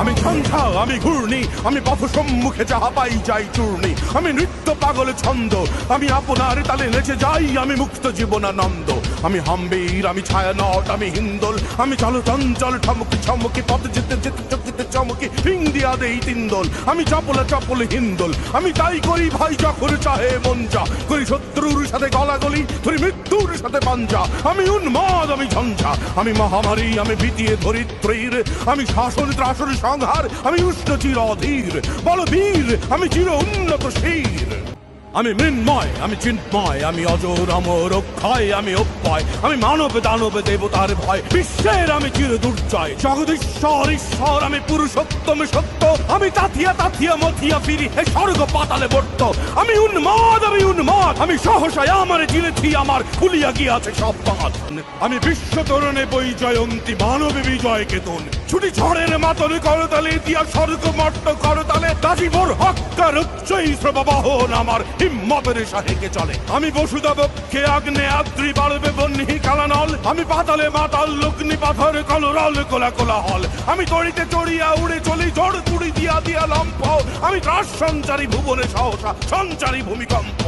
আমি ঝঞ্ঝা, আমি ঘূর্ণি, আমি পথ সম্মুখে যাহা পাই যাই চূর্ণি। আমি নৃত্য পাগল ছন্দ, আমি আপনার তালে নেচে যাই, আমি মুক্ত জীবনানন্দ। আমি হাম্বির, আমি ছায়ানট, আমি হিন্দোল, আমি চলচঞ্চল ঠমকি ছমকি, পথ যেতে যেতে চকিতে চমকি, ফিং দিয়া দেই তিনদোল। আমি চপলে চপলে হিন্দোল, আমি তাই করি ভাই যখন চাহে মন যা। করি শত্রুর সাথে গলাগলি, ধরি মৃত্যুর সাথে পাঞ্জা। আমি উন্মাদ, আমি ঝঞ্ঝা, আমি মহামারী, আমি ভীতিয়ে ধরিত্রীর। আমি শাসন ত্রাসন সংহার, আমি উষ্ণ চির অধীর। বল বীর, আমি চির উন্নত শীর। আমি মৃন্ময়, আমি চিন্ময়, আমি অজর অমর অক্ষয়, আমি অক্ষয়, আমি মানব দানব দেবতার ভয়। বিশ্বের আমি চির দুর্জয়, জগদীশ্বর ঈশ্বর, আমি পুরুষোত্তম সত্য। আমি তাথিয়া তাথিয়া মথিয়া ফিরি, হে স্বর্গ পাতালে বর্ত। আমি উন্মাদ, আমি উন্মাদ, আমি সহসায় আমার জিনেছি, আমার খুলিয়া গিয়াছে সব পাত। আমি বিশ্ব তরণে বই জয়ন্তী, মানবে বিজয় কেতন। ছুটি ঝড়ের মাতলে করতালে দিয়া স্বর্গ মট্ট করতালে। দাজিবর হক্কার উচ্চই শ্রববাহন আমার হিম্মতের সাহেকে চলে। আমি বসুদা বক্ষে আগ্নে আদ্রি বাড়বে বহ্নি কালানল। আমি পাতালে মাতাল লগ্নি পাথর কলরল কোলা কোলা হল। আমি তড়িতে চড়িয়া উড়ে চলি জড় তুড়ি দিয়া দিয়া লম্ফ। আমি ত্রাস সঞ্চারী ভুবনে সহসা সঞ্চারী ভূমিকম্প।